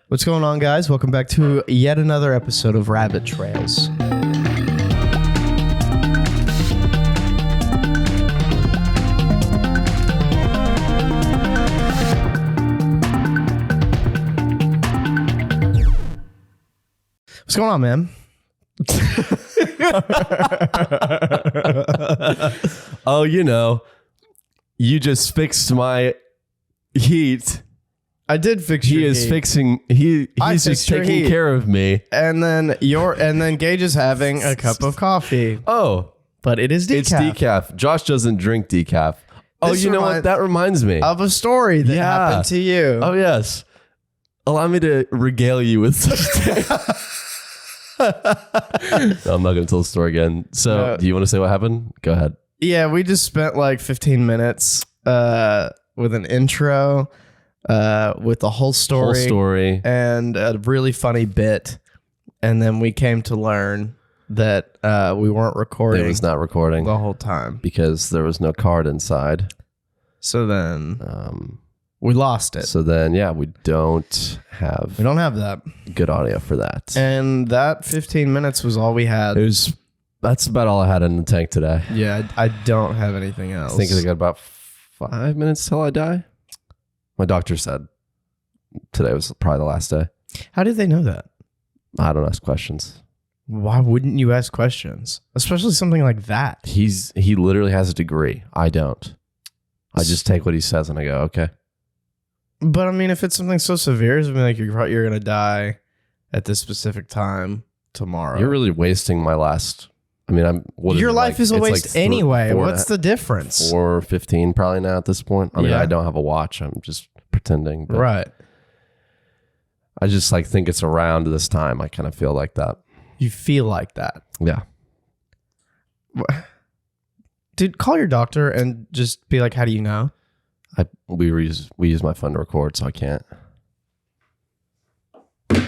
What's going on, guys? Welcome back to yet another episode of Rabbit Trails. What's going on, man? Oh, you just fixed my heat. I did fix your He is heat. fixing. He's just taking care of me. And then Gage is having a cup of coffee. Oh, But it is decaf. it's decaf. Josh doesn't drink decaf. Oh, This you know what? That reminds me. Of a story that happened to you. Oh, yes. Allow me to regale you with something. No, I'm not going to tell the story again. So, do you want to say what happened? Go ahead. Yeah, we just spent like 15 minutes with an intro, with the whole story, and a really funny bit. And then we came to learn that we weren't recording. It was not recording the whole time because there was no card inside. So then we lost it. So then, we don't have that. good audio for that. And that 15 minutes was all we had. That's about all I had in the tank today. Yeah, I don't have anything else. I think I got about 5 minutes till I die. My doctor said today was probably the last day. How did they know that? I don't ask questions. Why wouldn't you ask questions? Especially something like that. He literally has a degree. I don't. I just take what he says and I go, okay. But I mean, if it's something so severe as like you're going to die at this specific time tomorrow. You're really wasting my last. I mean, your life is a waste anyway. What's the difference? 4:15 probably now at this point. I mean, Yeah. I don't have a watch. I'm just pretending. But Right. I just think it's around this time. I kind of feel like that. You feel like that. Yeah. Dude, call your doctor and just be like, how do you know? We use my phone to record, so I can't. Okay.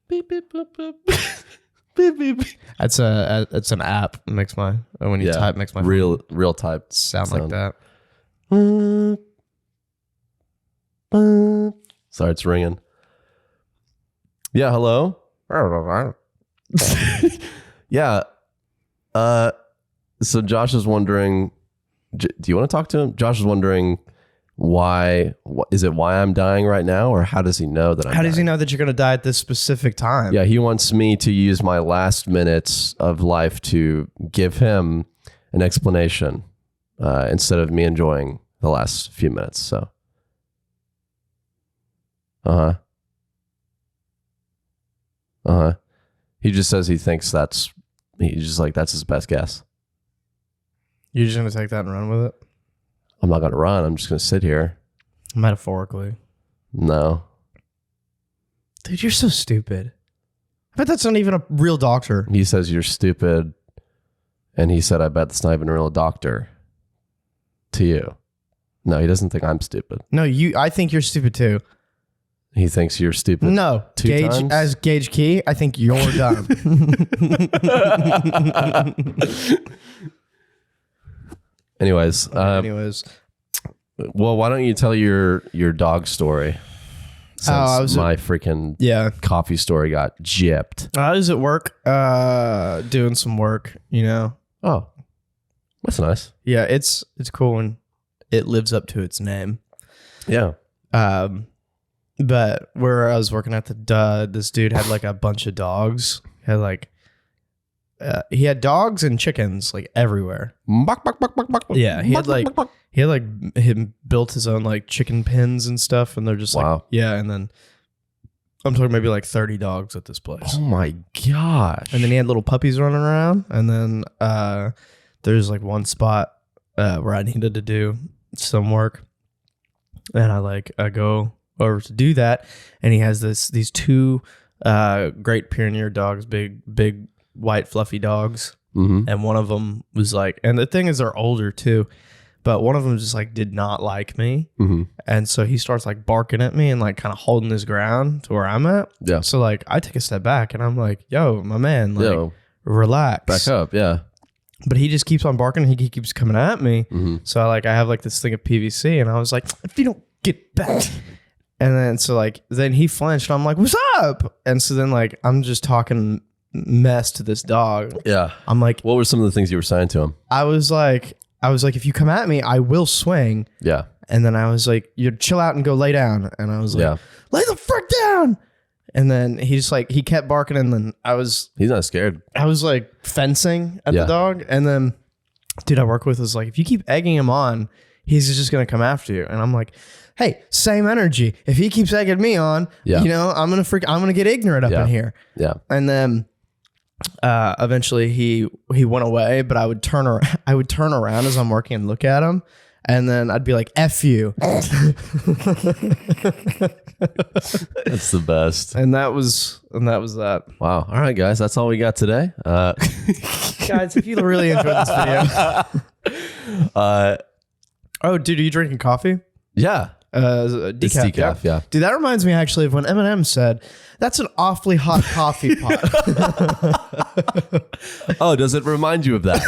Beep beep boop boop. Beep beep. It's an app. It makes when you type makes my real type sound like that. Sorry, it's ringing. Yeah, hello. Yeah. So Josh is wondering, do you want to talk to him? Josh is wondering why I'm dying right now, or how does he know that I'm How does he dying? know that you're going to die at this specific time? Yeah, he wants me to use my last minutes of life to give him an explanation instead of me enjoying the last few minutes. So, he just says he thinks that's his best guess. You're just going to take that and run with it? I'm not going to run. I'm just going to sit here. Metaphorically. No. Dude, you're so stupid. I bet that's not even a real doctor. He says you're stupid. And he said, I bet that's not even a real doctor to you. No, he doesn't think I'm stupid. No, I think you're stupid too. He thinks you're stupid. No, Two times? As Gage Key, I think you're dumb. Anyways, well, why don't you tell your dog story? Since my freaking coffee story got gypped. I was at work, doing some work, Oh, that's nice. Yeah, it's cool when it lives up to its name. Yeah. But where I was working at this dude had like a bunch of dogs. He had dogs and chickens like everywhere. Yeah, he had built his own like chicken pens and stuff, and they're just wow. And then I'm talking maybe like 30 dogs at this place. Oh my gosh. And then he had little puppies running around, and then there's like one spot where I needed to do some work, and I go over to do that, and he has these two Great Pyrenees dogs, big white fluffy dogs. Mm-hmm. And one of them was like, and the thing is they're older too, but one of them just like did not like me. Mm-hmm. And so he starts like barking at me and like kind of holding his ground to where I'm at. Yeah. So like I take a step back and I'm like, yo, my man, like relax. Back up. Yeah. But he just keeps on barking and he keeps coming at me. Mm-hmm. So I have like this thing of PVC and I was like, if you don't get back. And then so like then he flinched and I'm like, what's up? And so then like I'm just talking mess to this dog. Yeah. I'm like, what were some of the things you were saying to him? I was like, if you come at me, I will swing. Yeah. And then I was like, you chill out and go lay down. And I was like, lay the frick down. And then he kept barking. And then he's not scared. I was like fencing at the dog. And then dude I work with was like, if you keep egging him on, he's just going to come after you. And I'm like, hey, same energy. If he keeps egging me on, I'm going to get ignorant up in here. Yeah. And then eventually he went away, but I would turn around as I'm working and look at him. And then I'd be like, F you. That's the best. And that was that. Wow. All right, guys. That's all we got today. Guys, if you really enjoyed this video. Oh, dude, are you drinking coffee? Yeah. Decaf, yeah. Dude, that reminds me actually of when Eminem said, that's an awfully hot coffee pot. Oh, does it remind you of that?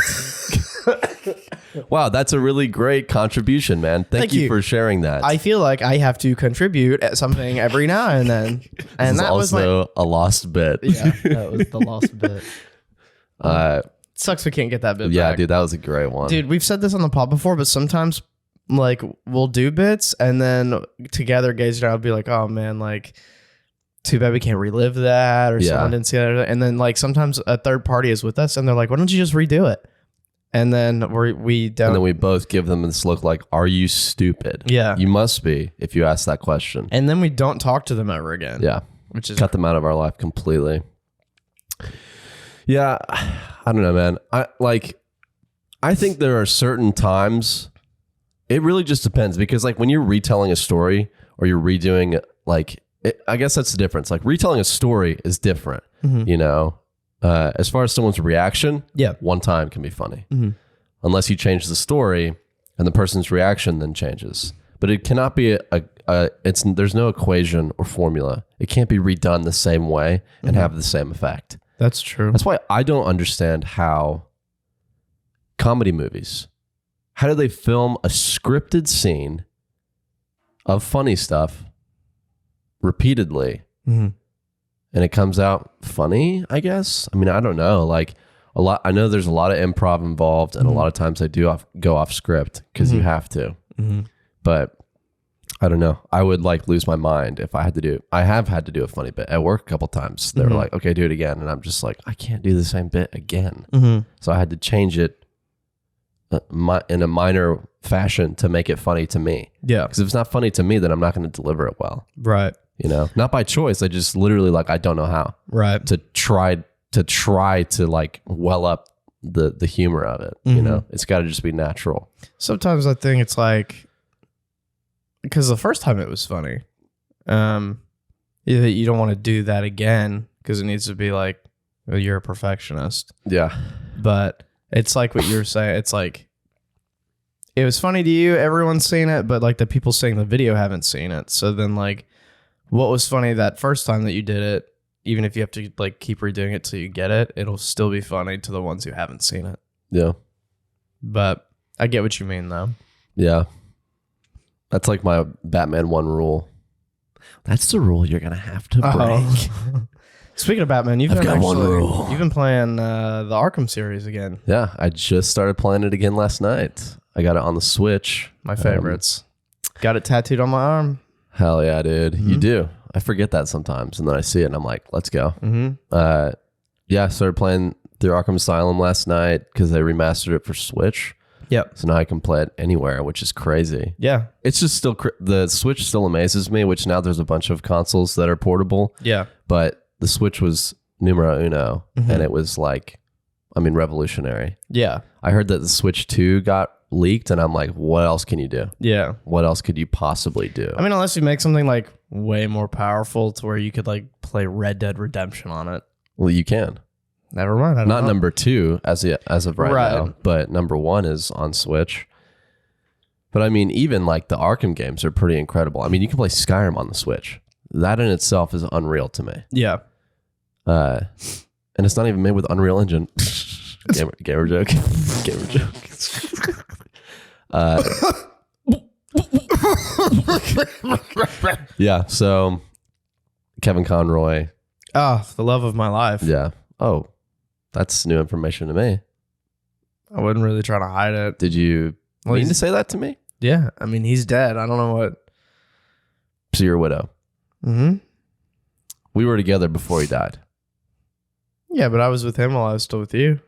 Wow, that's a really great contribution, man. Thank you for sharing that. I feel like I have to contribute at something every now and then. And that was also a lost bit. Yeah, that was the lost bit. Sucks we can't get that bit back. Yeah, dude, that was a great one. Dude, we've said this on the pod before, but sometimes like we'll do bits and then together Gage and I will be like, oh man, like too bad we can't relive that or someone didn't see that. And then like sometimes a third party is with us and they're like, why don't you just redo it? And then we don't. And then we both give them this look like, are you stupid? Yeah. You must be if you ask that question. And then we don't talk to them ever again. Yeah. Which is cut them out of our life completely. Yeah. I don't know, man. I think there are certain times, it really just depends because like when you're retelling a story or you're redoing I guess that's the difference. Like retelling a story is different, you know? As far as someone's reaction, one time can be funny. Unless you change the story and the person's reaction then changes. But it cannot be there's no equation or formula. It can't be redone the same way and have the same effect. That's true. That's why I don't understand how comedy movies, how do they film a scripted scene of funny stuff repeatedly and it comes out funny, I guess? I mean, I don't know. Like I know there's a lot of improv involved and a lot of times they do go off script because you have to. But I don't know. I would like lose my mind if I have had to do a funny bit at work a couple times. They were like, okay, do it again. And I'm just like, I can't do the same bit again. So I had to change it in a minor fashion to make it funny to me. Yeah. Because if it's not funny to me, then I'm not going to deliver it well. Right. You know, not by choice. I just literally I don't know how. Right. To try to like well up the humor of it. You know, it's got to just be natural. Sometimes I think it's like, because the first time it was funny, you don't want to do that again because it needs to be like, well, you're a perfectionist. Yeah. But it's like what you're saying. It's like, it was funny to you. Everyone's seen it, but like the people seeing the video haven't seen it. So then like, what was funny that first time that you did it, even if you have to like keep redoing it till you get it, it'll still be funny to the ones who haven't seen it. Yeah. But I get what you mean though. Yeah. That's like my Batman 1 rule. That's the rule you're going to have to break. Speaking of Batman, you've been playing the Arkham series again. Yeah, I just started playing it again last night. I got it on the Switch. My favorites. Got it tattooed on my arm. Hell yeah, dude. You do. I forget that sometimes. And then I see it and I'm like, let's go. Yeah, I started playing through Arkham Asylum last night because they remastered it for Switch. Yep. So now I can play it anywhere, which is crazy. Yeah. It's just still, the Switch still amazes me, which now there's a bunch of consoles that are portable. Yeah. But the Switch was numero uno and it was like, I mean, revolutionary. Yeah. I heard that the Switch 2 got leaked and I'm like, what else can you do? Yeah. What else could you possibly do? I mean, unless you make something like way more powerful to where you could like play Red Dead Redemption on it. Well, you can. Never mind. I don't know. Number 2 as of right now, but number 1 is on Switch. But I mean, even like the Arkham games are pretty incredible. I mean, you can play Skyrim on the Switch. That in itself is unreal to me. Yeah. And it's not even made with Unreal Engine. Gamer joke. Gamer joke. Yeah. So Kevin Conroy. Oh, the love of my life. Yeah. Oh, that's new information to me. I wasn't really trying to hide it. Did you mean he's- to say that to me? Yeah. I mean, he's dead. I don't know what. So you're a widow. Mm-hmm. We were together before he died. Yeah, but I was with him while I was still with you.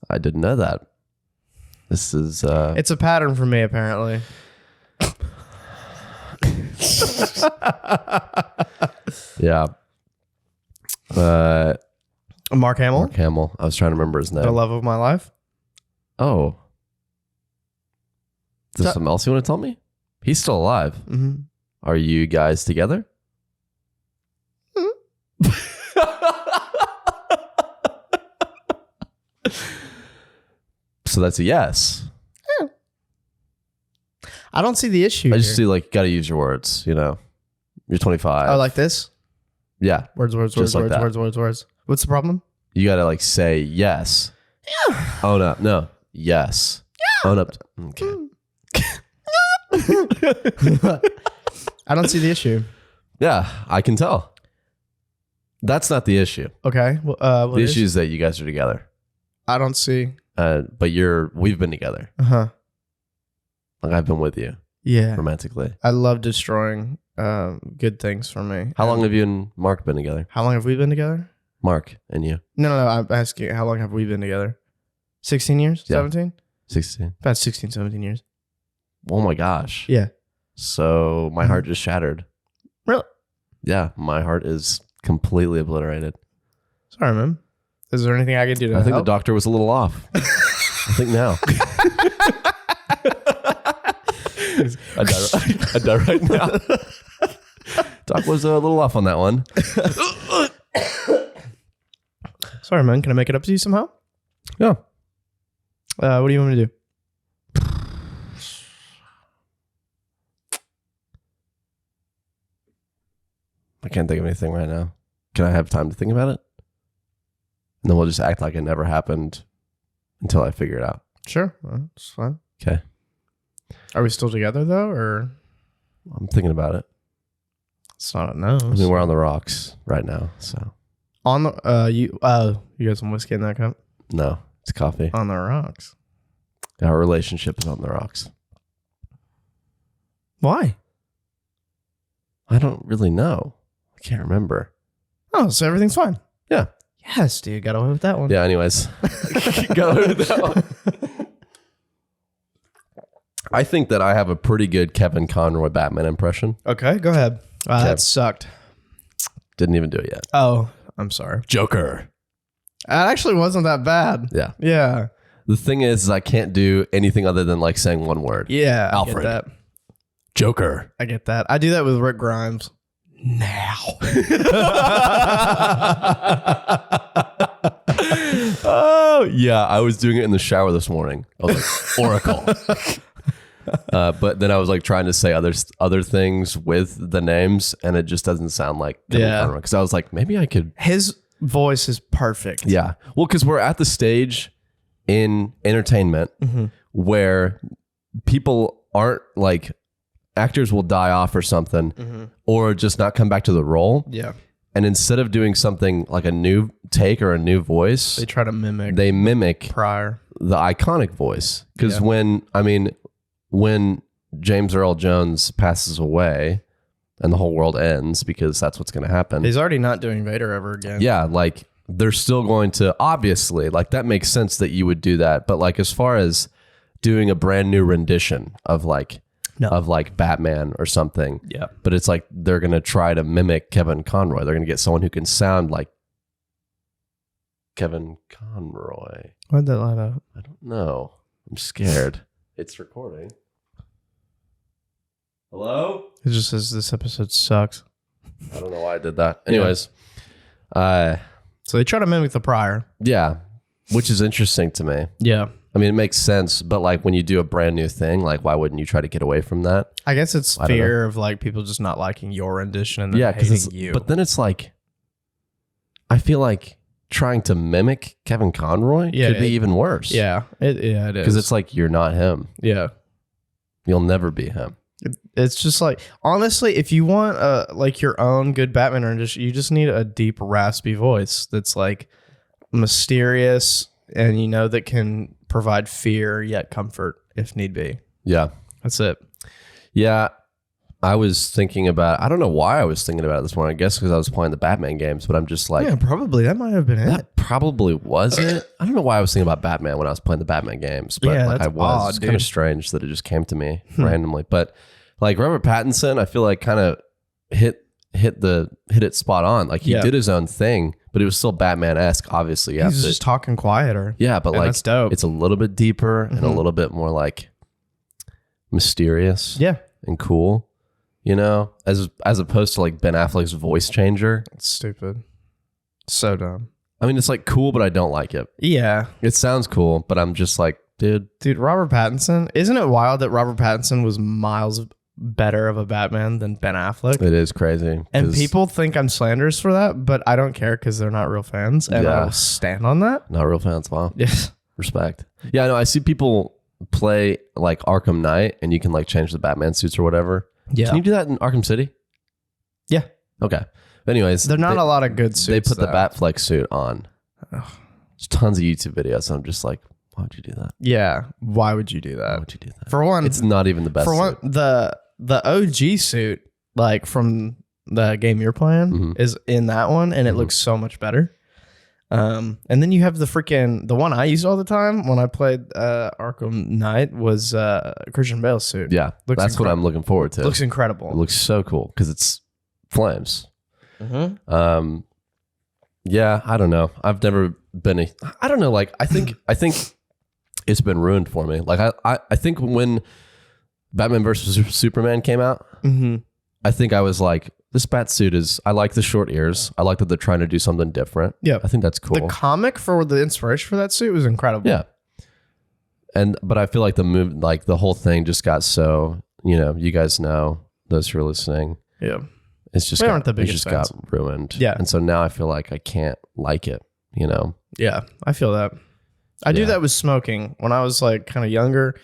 I didn't know that. This is It's a pattern for me, apparently. yeah. Mark Hamill, Mark Hamill. I was trying to remember his name. the love of my life. Oh. Is there something else you want to tell me? He's still alive. Mm-hmm. Are you guys together? So that's a yes. I don't see the issue. I just here. see like you got to use your words. You know, you're 25. Oh, like this? Yeah, Words, Just words, like words, that. words. What's the problem? you got to like say yes. Yeah. Own up. No. Yes. Yeah. Own up. Okay. I don't see the issue. Yeah, I can tell. That's not the issue. Okay. Well, The issue is that you guys are together. I don't see. But we've been together. Uh-huh. Like I've been with you Yeah. romantically. I love destroying good things for me. How long have you and Mark been together? How long have we been together? Mark and you? No. I'm asking, how long have we been together? 16 years? Yeah. 17? 16. About 16, 17 years. Oh my gosh. Yeah. So my heart just shattered. Really? Yeah, my heart is completely obliterated. Sorry, man. Is there anything I can do to I think help? the doctor was a little off. I think now. I die right now. Doc was a little off on that one. Sorry, man. Can I make it up to you somehow? Yeah. What do you want me to do? I can't think of anything right now. Can I have time to think about it? And then we'll just act like it never happened until I figure it out. Sure. It's fine. Okay. Are we still together, though, or I'm thinking about it. it's not a no? I mean, we're on the rocks right now, so On the you got some whiskey in that cup? no, it's coffee. On the rocks. Our relationship is on the rocks. Why? I don't really know. I can't remember. Oh, so everything's fine. Yeah. Yes, dude. Got away with that one. Yeah, anyways. Go with that one. I think that I have a pretty good Kevin Conroy Batman impression. Okay, go ahead. That sucked. Didn't even do it yet. Oh, I'm sorry. Joker. It actually wasn't that bad. Yeah. Yeah. The thing is I can't do anything other than like saying one word. Yeah. Alfred. I get that. Joker. I get that. I do that with Rick Grimes. Now. Oh, yeah. I was doing it in the shower this morning. I was like, Oracle. But then I was like trying to say other things with the names, and it just doesn't sound like Kevin Conroy. Because I was like, maybe I could. His voice is perfect. Yeah. Well, because we're at the stage in entertainment where people aren't like, actors will die off or something or just not come back to the role. Yeah. And instead of doing something like a new take or a new voice, They try to mimic they mimic prior. the iconic voice. Because Yeah. when James Earl Jones passes away and the whole world ends, because that's what's going to happen. He's already not doing Vader ever again. Yeah, like they're still going to, obviously, like that makes sense that you would do that. But like as far as doing a brand new rendition of like Batman or something. Yeah. But it's like they're going to try to mimic Kevin Conroy. They're going to get someone who can sound like Kevin Conroy. Why'd that light up? I don't know. I'm scared. It's recording. Hello? It just says this episode sucks. I don't know why I did that. Anyways, So they try to mimic the prior. yeah, which is interesting to me. Yeah. I mean, it makes sense, but like when you do a brand new thing, like why wouldn't you try to get away from that? I guess it's I don't fear of like people just not liking your rendition and then Yeah, hating because you. but then it's like, I feel like trying to mimic Kevin Conroy could be even worse. Yeah, it is. Because it's like, you're not him. Yeah. You'll never be him. It's just like, honestly, if you want like your own good Batman rendition, you just need a deep, raspy voice that's like mysterious and that can provide fear yet comfort if need be. Yeah. That's it. Yeah. I was thinking about, I don't know why I was thinking about it this morning. I guess because I was playing the Batman games, but I'm just like, yeah, probably that might have been it. That probably was it. I don't know why I was thinking about Batman when I was playing the Batman games, but Yeah, like that's I was. odd, It's kind of dude. strange that it just came to me randomly. But like Robert Pattinson, I feel like kind of hit it spot on. Like he did his own thing, but it was still Batman-esque. Obviously, He's just talking quieter. yeah, but And like that's dope. it's a little bit deeper and a little bit more like mysterious. Yeah. And cool. As opposed to like Ben Affleck's voice changer. It's stupid. So dumb. I mean, it's like cool, but I don't like it. Yeah. It sounds cool, but I'm just like, dude, Robert Pattinson. Isn't it wild that Robert Pattinson was miles better of a Batman than Ben Affleck? it is crazy. And people think I'm slanderous for that, but I don't care because they're not real fans, and I will stand on that. Not real fans. Wow. Yes. Respect. Yeah, I know. I see people play like Arkham Knight, and you can like change the Batman suits or whatever. Yeah. Can you do that in Arkham City? Yeah. Okay. Anyways, There's not a lot of good suits. They put the though. Batfleck suit on. There's tons of YouTube videos. And I'm just like, why would you do that? Yeah. Why would you do Why that? would you do that? For one, It's not even the best. for one, suit. the OG suit, like from the game you're playing, is in that one, and it looks so much better. And then you have the one I used all the time when I played Arkham Knight was Christian Bale's suit. Yeah, Looks that's what I'm looking forward to. Looks incredible. It looks so cool because it's flames. Mm-hmm. Yeah, I don't know. I've never been I don't know. Like I think it's been ruined for me. Like I think when Batman versus Superman came out, I think I was like, this bat suit I like the short ears. I like that they're trying to do something different. Yeah. I think that's cool. The comic for the inspiration for that suit was incredible. Yeah. But I feel like the whole thing just got so, you guys know, those who are listening. Yeah. It's just We aren't the biggest got fans. ruined. Yeah. And so now I feel like I can't like it, Yeah. I feel that. I do that with smoking. When I was like kind of younger,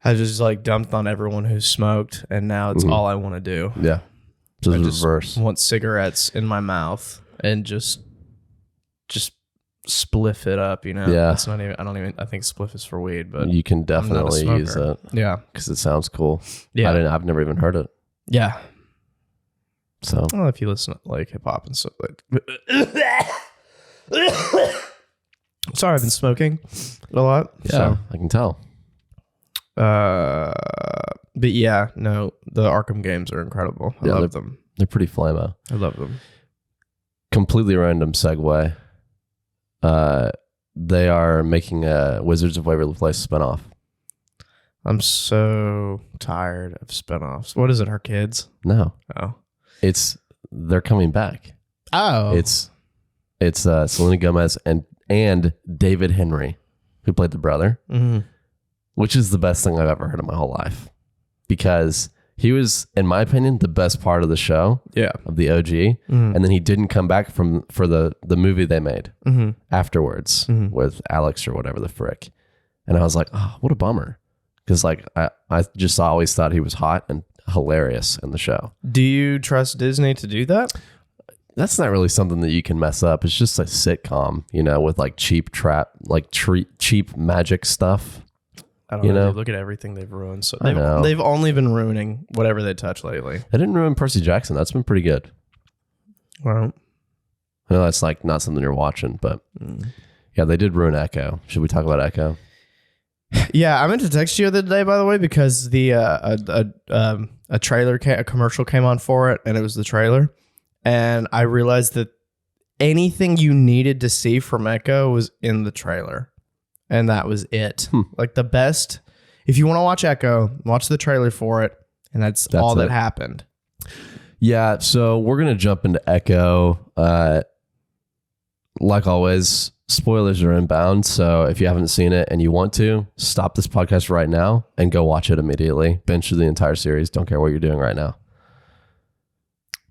I just like dumped on everyone who smoked, and now it's all I want to do. Yeah. Just I reverse. want cigarettes in my mouth and just spliff it up, Yeah. It's not even, I think spliff is for weed, but You can definitely use smoker. it yeah. because it sounds cool. Yeah. I've never even heard it. Yeah. So Well, if you listen to like hip hop and stuff like sorry, I've been smoking a lot. yeah, I can tell. But yeah, no, the Arkham games are incredible. I love them. They're pretty flamo. I love them. Completely random segue. They are making a Wizards of Waverly Place spinoff. I'm so tired of spinoffs. What is it? Her kids? No, Oh. they're coming back. Oh. It's Selena Gomez and David Henry, who played the brother, which is the best thing I've ever heard in my whole life, because he was, in my opinion, the best part of the show. Yeah. Of the OG, and then he didn't come back for the movie they made afterwards with Alex or whatever the frick, and I was like, oh, what a bummer, because like I just always thought he was hot and hilarious in the show. Do you trust Disney to do that? That's not really something that you can mess up. It's just a sitcom, with like cheap magic stuff. I don't know. Dude, look at everything they've ruined. So they've only been ruining whatever they touch lately. They didn't ruin Percy Jackson. That's been pretty good. Well, I know that's like not something you're watching, but yeah, they did ruin Echo. Should we talk about Echo? yeah, I meant to text you the other day, by the way, because the a trailer, a commercial came on for it, and it was the trailer, and I realized that anything you needed to see from Echo was in the trailer, and that was it. Like the best, if you want to watch Echo, watch the trailer for it, and that's all that happened. Yeah, so we're gonna jump into Echo. Like always, spoilers are inbound. So if you haven't seen it and you want to, stop this podcast right now and go watch it immediately. Binge through the entire series. Don't care what you're doing right now.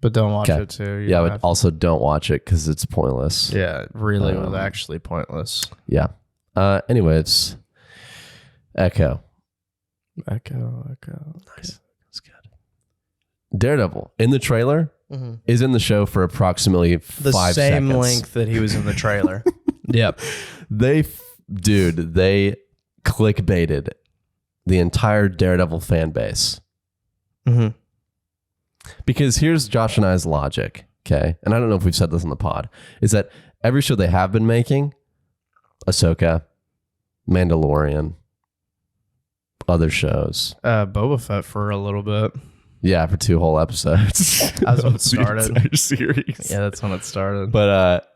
But don't watch Okay. it too. You Yeah, don't but have to. also don't watch it because it's pointless. Yeah, it really was actually pointless. Yeah. Anyways, Echo. Echo. Nice. That's good. Daredevil in the trailer is in the show for approximately The 5 same seconds. length that he was in the trailer. Yep. They clickbaited the entire Daredevil fan base. Mm-hmm. Because here's Josh and I's logic, okay? And I don't know if we've said this on the pod, is that every show they have been making, Ahsoka, Mandalorian, other shows. Boba Fett for a little bit. Yeah, for 2 whole episodes. That's when it started. The entire series. Yeah, that's when it started. But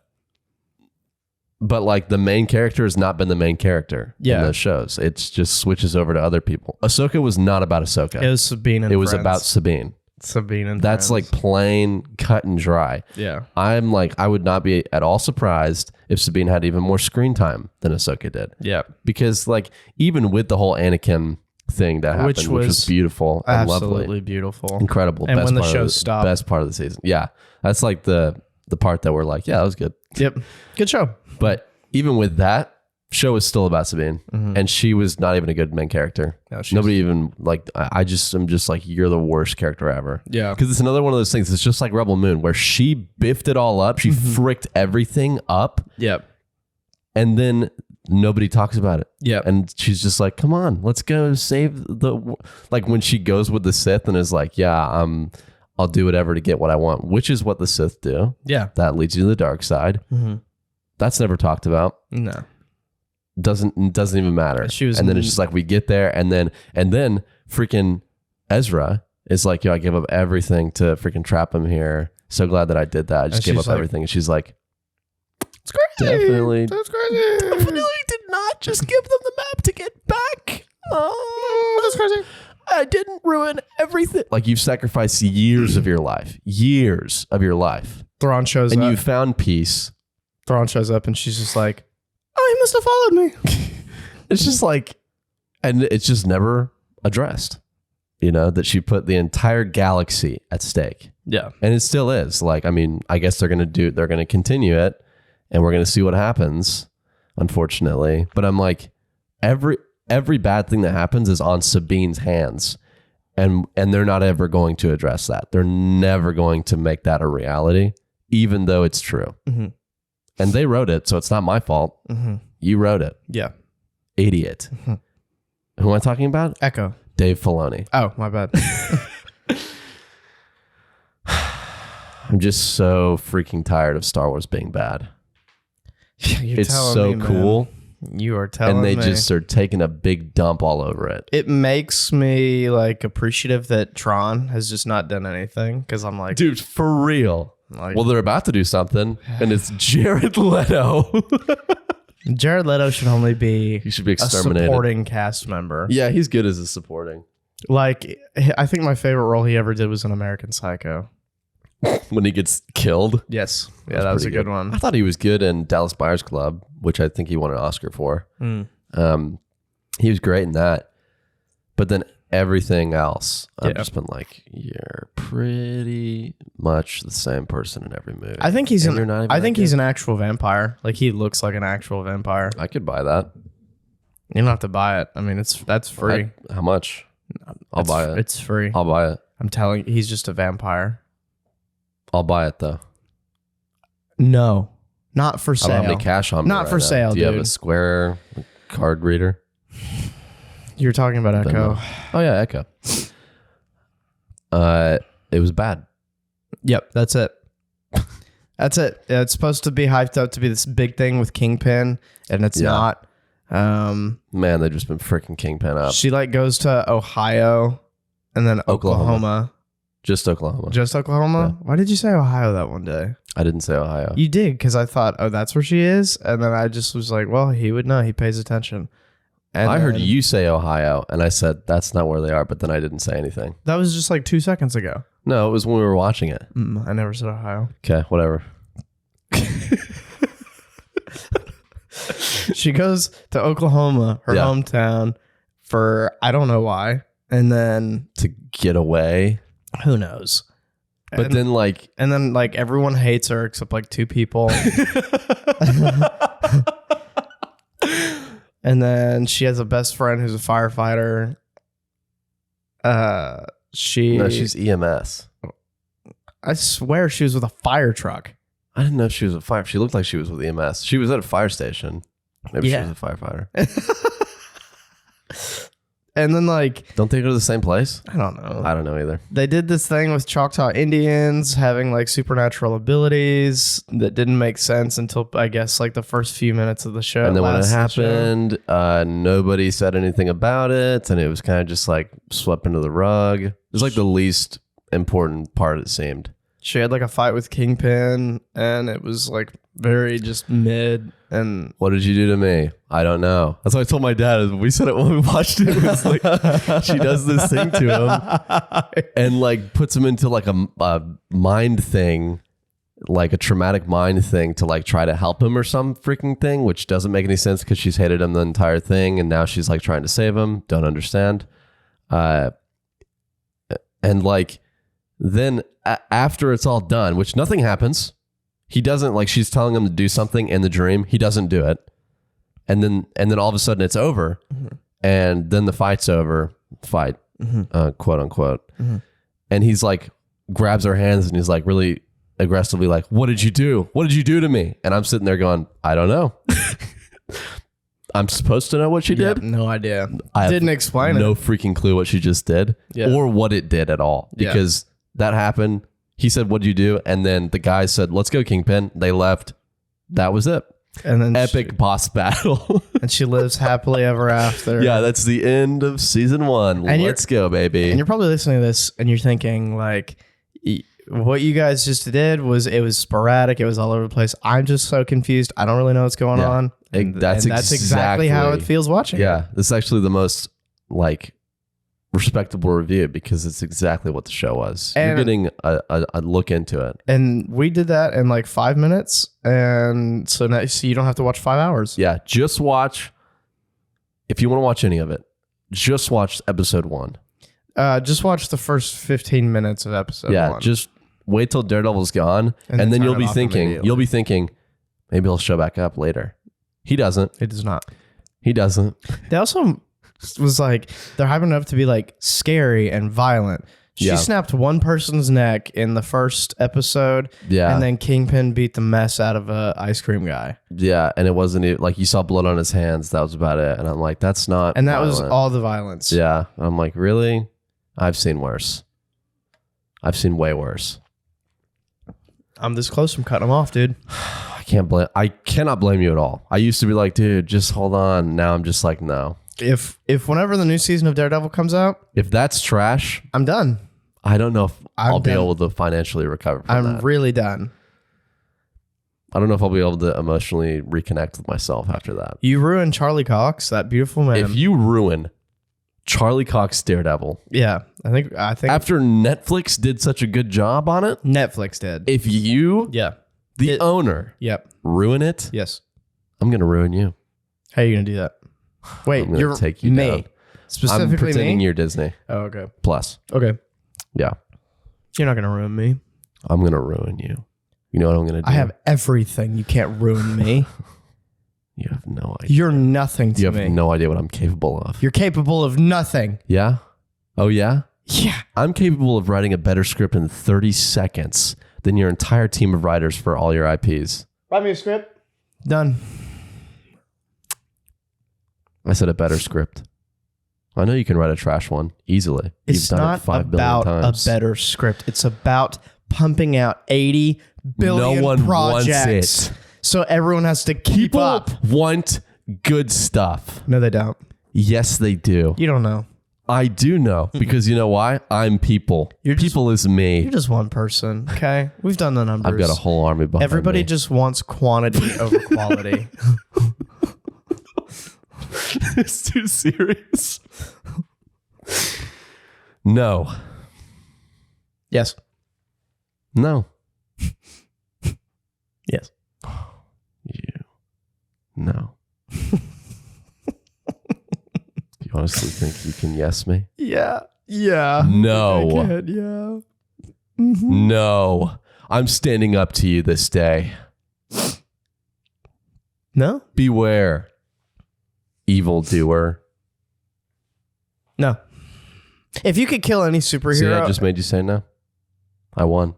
like the main character has not been the main character in Yeah. those shows. It's just switches over to other people. Ahsoka was not about Ahsoka. It was Sabine and It was Friends. about Sabine. Sabine and That's Friends. like plain cut and dry. Yeah. I'm like, I would not be at all surprised if Sabine had even more screen time than Ahsoka did. Yeah. Because like even with the whole Anakin thing that happened, which was beautiful and Absolutely lovely, beautiful. incredible. And best when the part show of stopped. best part of the season. Yeah, that's like the part that we're like, yeah, that was good. Yep. Good show. But even with that, show is still about Sabine, and she was not even a good main character. No, she's- Nobody even like. I'm just like, you're the worst character ever. Yeah. Because it's another one of those things. It's just like Rebel Moon, where she biffed it all up. She fricked everything up, Yep. and then nobody talks about it. Yep. And she's just like, come on, let's go save like when she goes with the Sith and is like, yeah, I'll do whatever to get what I want, which is what the Sith do. Yeah. That leads you to the dark side. Mm-hmm. That's never talked about. No. Doesn't even matter. She was and then it's just like we get there, and then freaking Ezra is like, yo, I gave up everything to freaking trap him here. So glad that I did that. I just And gave she's up like, everything. And she's like, It's crazy. Definitely. That's crazy. definitely did not just give them the map to get back. Oh, That's crazy. I didn't ruin everything. Like you've sacrificed years of your life, Thrawn shows and up. you found peace. Thrawn shows up and she's just like, oh, he must have followed me. It's just like, and it's just never addressed, you know, that she put the entire galaxy at stake. Yeah. And it still is. Like, I mean, I guess they're going to continue it, and we're going to see what happens, unfortunately. But I'm like, every bad thing that happens is on Sabine's hands. And they're not ever going to address that. They're never going to make that a reality, even though it's true. Mm-hmm. And they wrote it, so it's not my fault. Mm-hmm. You wrote it. Yeah. Idiot. Who am I talking about? Echo. Dave Filoni. Oh, my bad. I'm just so freaking tired of Star Wars being bad. You're It's telling so me, man. cool. You are telling me. And they just are taking a big dump all over it. It makes me like appreciative that Tron has just not done anything because I'm like, Dude, for real. like Well, they're about to do something, and it's Jared Leto. Jared Leto should only be He should be a exterminated. supporting cast member. Yeah, he's good as a supporting. Like, I think my favorite role he ever did was in American Psycho. When he gets killed. Yes. Yeah, that was a pretty good one. I thought he was good in Dallas Buyers Club, which I think he won an Oscar for. Mm. He was great in that. But then everything else, I've Yeah. just been like, you're pretty much the same person in every movie. I think he's And you're not even I that think good. he's an actual vampire. Like he looks like an actual vampire. I could buy that. You don't have to buy it. I mean, that's free. How much? I'll It's- buy it. It's free. I'll buy it. I'm telling you, he's just a vampire. I'll buy it though. No, not for I sale. don't have any cash on me. Not right for now. sale, Do you have a dude. Square card reader? You're talking about Echo. Oh yeah, Echo. It was bad. Yep, that's it. That's it. Yeah, it's supposed to be hyped up to be this big thing with Kingpin, and it's Yeah. not. Man, they've just been freaking Kingpin up. She like goes to Ohio and then Oklahoma. Oklahoma. Just Oklahoma. Just Oklahoma? Why did you say Ohio that one day? I didn't say Ohio. You did, because I thought, oh, that's where she is. And then I just was like, well, he would know. He pays attention. And I heard then- you say Ohio, and I said that's not where they are, but then I didn't say anything. That was just like 2 seconds ago. No, it was when we were watching it. I never said Ohio. Okay, whatever. She goes to Oklahoma, her Yeah. hometown, for I don't know why. And then To get away. who knows? But then like everyone hates her except like 2 people. And then she has a best friend who's a firefighter. she's EMS. I swear she was with a fire truck. I didn't know she was a fire. She looked like she was with EMS. She was at a fire station. Maybe she was a firefighter. And then like, don't they go to the same place? I don't know. I don't know either. They did this thing with Choctaw Indians having like supernatural abilities that didn't make sense until I guess like the first few minutes of the show. And then when it happened, nobody said anything about it, and it was kind of just like swept under the rug. It was like the least important part, it seemed. She had like a fight with Kingpin, and it was like very just mid. And what did you do to me? I don't know. That's what I told my dad. We said it when we watched it. It was like she does this thing to him and like puts him into like a mind thing, like a traumatic mind thing to like try to help him or some freaking thing, which doesn't make any sense because she's hated him the entire thing, and now she's like trying to save him. Don't understand. And like then after it's all done, which nothing happens. He doesn't, like, she's telling him to do something in the dream. He doesn't do it. And then all of a sudden it's over. Mm-hmm. And then the fight's over. Fight, quote unquote. Mm-hmm. And he's like, grabs her hands and he's like really aggressively like, what did you do? What did you do to me? And I'm sitting there going, I don't know. I'm supposed to know what she did. No idea. I didn't explain it. No freaking clue what she just did or what it did at all. Because that happened. He said, what'd you do? And then the guy said, let's go, Kingpin. They left. That was it. And then epic boss battle. And she lives happily ever after. Yeah, that's the end of season 1. And let's go, baby. And you're probably listening to this and you're thinking like, what you guys just did was, it was sporadic. It was all over the place. I'm just so confused. I don't really know what's going on. And that's exactly how it feels watching. Yeah, this is actually the most like respectable review because it's exactly what the show was. And you're getting a look into it. And we did that in like 5 minutes. And so now you don't have to watch 5 hours. Yeah, just watch. If you want to watch any of it, just watch episode 1. Just watch the first 15 minutes of episode 1. Yeah, just wait till Daredevil's gone. And then you'll be thinking, maybe he'll show back up later. He doesn't. It does not. He doesn't. They also was like, they're hyping it up to be like scary and violent. She snapped one person's neck in the first episode. Yeah. And then Kingpin beat the mess out of a ice cream guy. Yeah. And it wasn't like, you saw blood on his hands. That was about it. And I'm like, that's not. And that was all the violence. Yeah. I'm like, really? I've seen worse. I've seen way worse. I'm this close from cutting him off, dude. I cannot blame you at all. I used to be like, dude, just hold on. Now I'm just like, no. If whenever the new season of Daredevil comes out, if that's trash, I'm done. I don't know if I'll be able to financially recover from that. I'm really done. I don't know if I'll be able to emotionally reconnect with myself after that. You ruined Charlie Cox, that beautiful man. If you ruin Charlie Cox Daredevil. Yeah. I think after Netflix did such a good job on it. Netflix did. If you, the owner, ruin it. Yes. I'm going to ruin you. How are you going to do that? Wait, you're take you me. Down. Specifically I'm pretending me? you're Disney. Oh, okay. Plus. Okay. Yeah. You're not going to ruin me. I'm going to ruin you. You know what I'm going to do? I have everything. You can't ruin me. You have no idea. You're nothing to me. You have no idea what I'm capable of. You're capable of nothing. Yeah? Oh, yeah? Yeah. I'm capable of writing a better script in 30 seconds than your entire team of writers for all your IPs. Write me a script. Done. I said a better script. I know you can write a trash one easily. It's not about a better script. It's about pumping out 80 billion projects. Wants it. So everyone has to keep up. People want good stuff. No, they don't. Yes, they do. You don't know. I do know because you know why? I'm people. People is me. You're just one person. Okay, we've done the numbers. I've got a whole army behind Everybody me. just wants quantity over quality. It's too serious. No. Yes. No. Yes. You. No. You honestly think you can yes me? Yeah. Yeah. No. I can, yeah. No, I'm standing up to you this day. No? Beware, evildoer. No. If you could kill any superhero. See, I just made you say no. I won.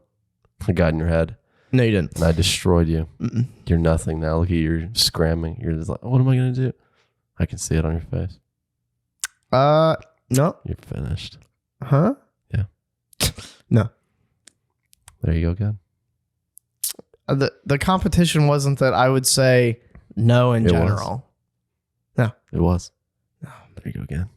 I got in your head. No, you didn't. And I destroyed you. Mm-mm. You're nothing now. Look at you. You're scramming. You're just like, what am I going to do? I can see it on your face. No. You're finished. Huh? Yeah. No. There you go again. The competition wasn't that I would say no in general. No. It was. No. There you go again.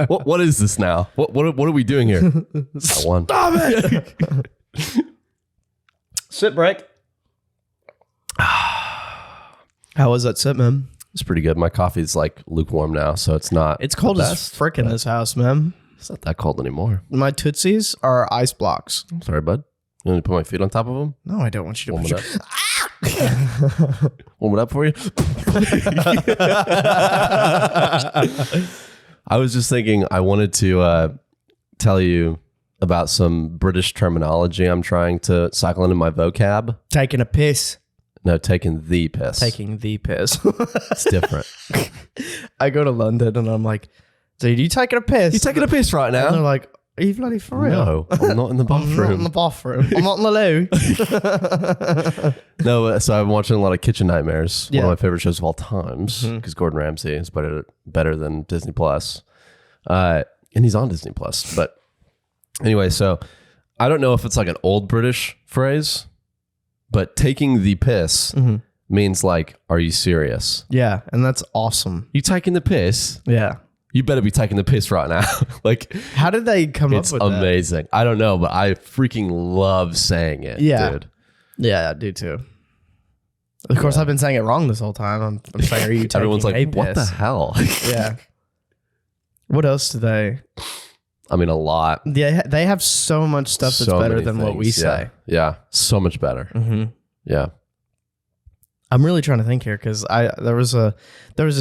What is this now? What are we doing here? I won. Stop it! Sit break. How was that sit, man? It's pretty good. My coffee's like lukewarm now, so it's not. It's cold as best, frick in this house, man. It's not that cold anymore. My Tootsies are ice blocks. I'm sorry, bud. You want me to put my feet on top of them? No, I don't want you to Warm put it your... up. Warm it up for you. I was just thinking I wanted to tell you about some British terminology I'm trying to cycle into my vocab. Taking a piss. No, taking the piss. Taking the piss. It's different. I go to London and I'm like, dude, you taking a piss? You taking a piss right now? And they're like, are you bloody for real? No, I'm not in the I'm not in the bathroom. bathroom. I'm not in the loo. No, so I'm watching a lot of Kitchen Nightmares. Yeah. One of my favorite shows of all times because Gordon Ramsay is better than Disney Plus, and he's on Disney Plus. But anyway, so I don't know if it's like an old British phrase, but taking the piss means like, are you serious? Yeah, and that's awesome. You taking the piss? Yeah. You better be taking the piss right now. Like, How did they come up it's with that? amazing. I don't know, but I freaking love saying it, Yeah. dude. Yeah, I do too. Of course, I've been saying it wrong this whole time. I'm saying, are you taking Everyone's like, a what the piss? hell? Yeah. What else do they? I mean, a lot. Yeah, they have so much stuff that's So better many than what we things. say. Yeah, so much better. Mm-hmm. Yeah. I'm really trying to think here because there was a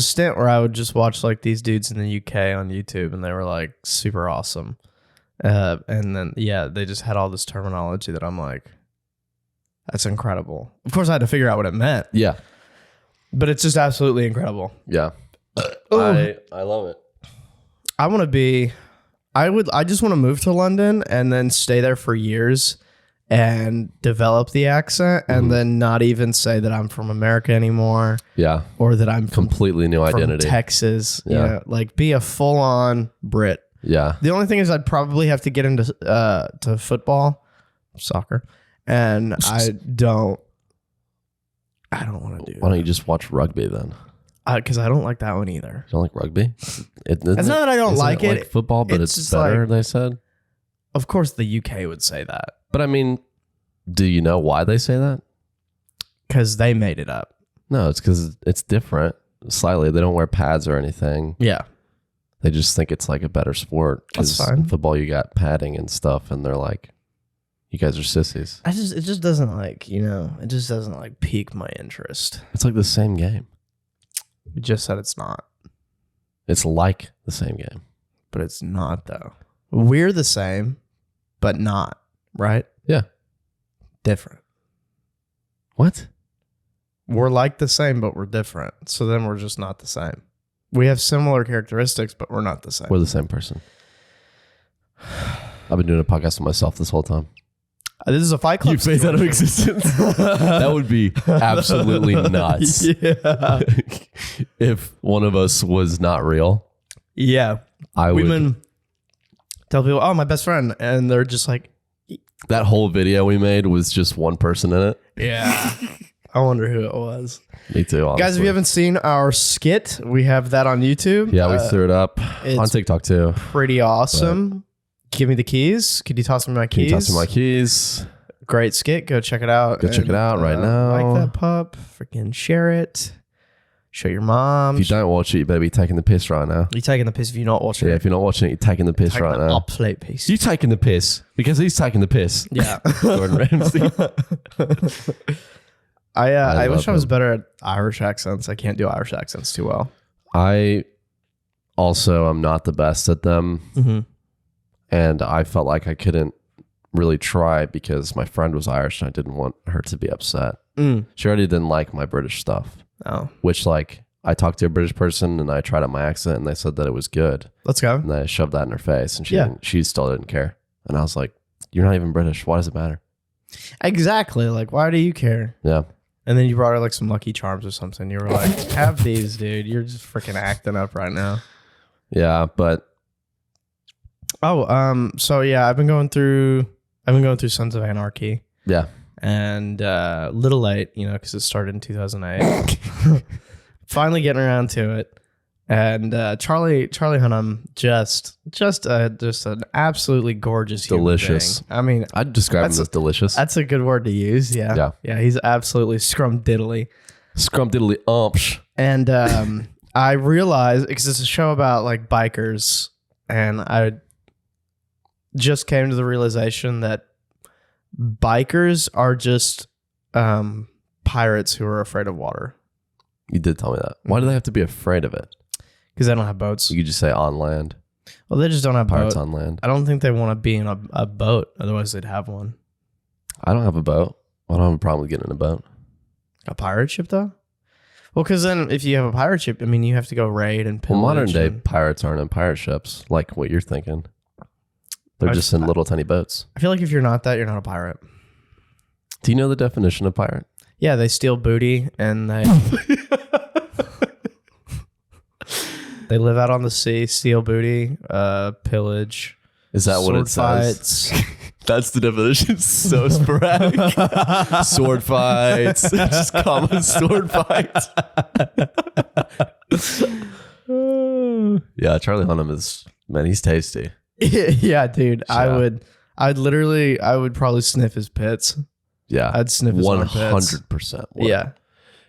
stint where I would just watch like these dudes in the UK on YouTube and they were like super awesome, and then they just had all this terminology that I'm like, that's incredible. Of course, I had to figure out what it meant, Yeah. but it's just absolutely incredible. Yeah. Ooh. I love it. I want to be. I just want to move to London and then stay there for years and develop the accent and then not even say that I'm from America anymore Yeah. or that I'm from Completely new identity. Texas. Yeah. You know, like be a full on Brit. Yeah. The only thing is I'd probably have to get into to football, soccer, and I don't want to do Why don't you just watch rugby then? because I don't like that one either. You don't like rugby? It's not that I don't like it. Like football, but It's it's just better, like- they said. Of course, the UK would say that But I mean, do you know why they say that? because they made it up. No, it's because it's different slightly. They don't wear pads or anything. Yeah. They just think it's like a better sport. That's 'Cause fine. in football, you got padding and stuff, and they're like, you guys are sissies. It just doesn't like, it just doesn't like pique my interest. It's like the same game. You just said it's not, It's like the same game. but it's not though. We're the same, but not, right? Yeah. Different. What? We're like the same, but we're different. So then we're just not the same. We have similar characteristics, but we're not the same. We're the same person. I've been doing a podcast with myself this whole time. This is a Fight Club. situation. existence. That would be absolutely nuts. Yeah. If one of us was not real, Yeah. I would. Women tell people, oh, my best friend. And they're just like, That whole video we made was just one person in it. yeah. I wonder who it was. Me too, honestly. Guys, if you haven't seen our skit, we have that on YouTube. Yeah, we threw it up it's on TikTok too. Pretty awesome. Give me the keys. Could you toss me my Can keys? you toss me my keys? Great skit. Go check it out. Go check it out right now. Like that pup. Freaking share it. Show your mom. If you don't watch it, you better be taking the piss right now. You're taking the piss if you're not watching Yeah, it. if you're not watching it, you're taking the piss Taking right the now. absolute piss. You taking the piss because he's taking the piss. Yeah. Gordon Ramsay. I wish love I was him. better at Irish accents. I can't do Irish accents too well. I also am not the best at them. Mm-hmm. and I felt like I couldn't really try because my friend was Irish and I didn't want her to be upset. She already didn't like my British stuff. Oh. Which, like, I talked to a British person and I tried out my accent and they said that it was good. Let's go. And I shoved that in her face and she still didn't care. And I was like, you're not even British. Why does it matter? Exactly. Like, why do you care? Yeah. And then you brought her like some Lucky Charms or something. You were like, have these, dude. You're just freaking acting up right now. Yeah, but so yeah, I've been going through Sons of Anarchy. yeah. And a little late, you know, because it started in 2008. Finally getting around to it. And Charlie Hunnam, just an absolutely gorgeous human Delicious. being. I mean, I'd describe him as delicious. That's a good word to use. Yeah. Yeah. He's absolutely scrumdiddly. Scrumdiddly umpsh. And I realized, because it's a show about like bikers, and I just came to the realization that bikers are just pirates who are afraid of water. You did tell me that. Why do they have to be afraid of it? Because they don't have boats. You could just say on land. Well, they just don't have Pirates boats on land. I don't think they want to be in a boat. Otherwise, they'd have one. I don't have a boat. I don't have a problem with getting in a boat. A pirate ship, though? Well, because then if you have a pirate ship, I mean, you have to go raid and pillage. Well, modern day pirates aren't in pirate ships like what you're thinking. They're just in little tiny boats. I feel like if you're not that, you're not a pirate. Do you know the definition of pirate? Yeah, they steal booty and they they live out on the sea, steal booty, pillage. Is that what it says? Fights. That's the definition. So sporadic. Sword fights. Just common sword fights. Yeah, Charlie Hunnam is, man, he's tasty. Yeah, dude. Yeah. I would probably sniff his pits. Yeah. I'd sniff his 100%. Yeah.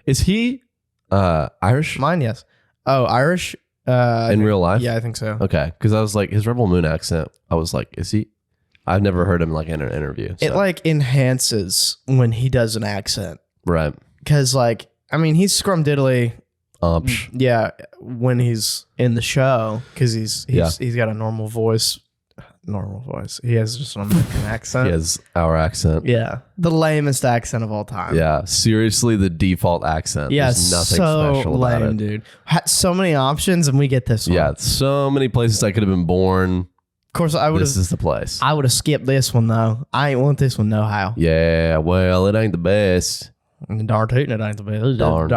Is he Irish? Mine, yes. Oh, Irish? In real life? Yeah, I think so. Okay. Because I was like, his Rebel Moon accent, I was like, is he? I've never heard him like in an interview. So. It like enhances when he does an accent. Right. Because like, I mean, he's scrumdiddly. Yeah, when he's in the show, because he's got a normal voice. He has just an American accent. He has our accent. Yeah, the lamest accent of all time. Yeah, seriously, the default accent. Yeah, there's nothing so special lame, about it, dude. So many options, and we get this one. Yeah, so many places I could have been born. Of course, I would. This is the place. I would have skipped this one though. I ain't want this one no how. Yeah, well, it ain't the best. Darn tootin', it ain't the best. Darn,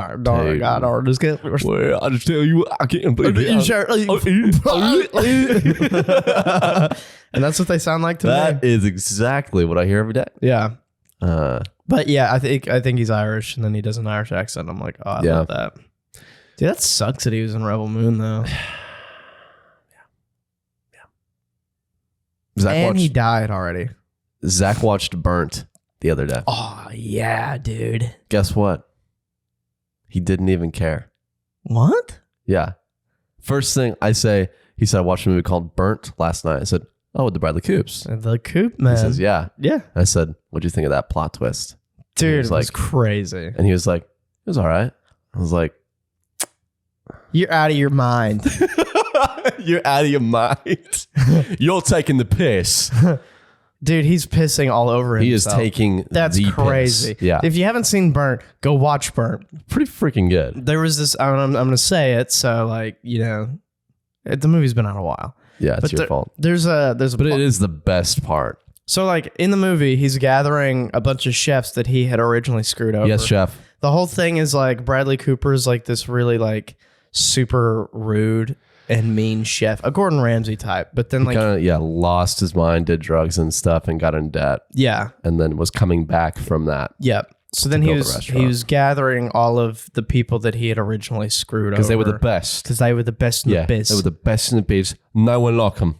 God, just get. Well, I just tell you, I can't believe it. And that's what they sound like to me. That is exactly what I hear every day. Yeah. But yeah, I think he's Irish, and then he does an Irish accent. I'm like, oh, I love that. Dude, that sucks that he was in Rebel Moon though. And he died already. Zach watched Burnt the other day. Oh, yeah, dude. Guess what? He didn't even care. What? Yeah. First thing I say, he said, I watched a movie called Burnt last night. I said, oh, with the Bradley Coops. The Coop, man. He says, yeah. Yeah. I said, what'd you think of that plot twist? Dude, it was crazy. And he was like, it was all right. I was like, you're out of your mind. You're out of your mind. You're taking the piss. Dude, he's pissing all over himself. He is taking That's the crazy. Piss. Yeah. If you haven't seen Burnt, go watch Burnt. Pretty freaking good. There was this, I'm going to say it, so like, you know, the movie's been out a while. Yeah, it's your fault. But it is the best part. So like in the movie, he's gathering a bunch of chefs that he had originally screwed over. Yes, chef. The whole thing is like Bradley Cooper's like this really like super rude and mean chef, a Gordon Ramsay type, but then like lost his mind, did drugs and stuff, and got in debt. Yeah, and then was coming back from that. Yep. So then he was gathering all of the people that he had originally screwed over because they were the best. Because they were the best in the biz. They were the best in the biz. No one like them.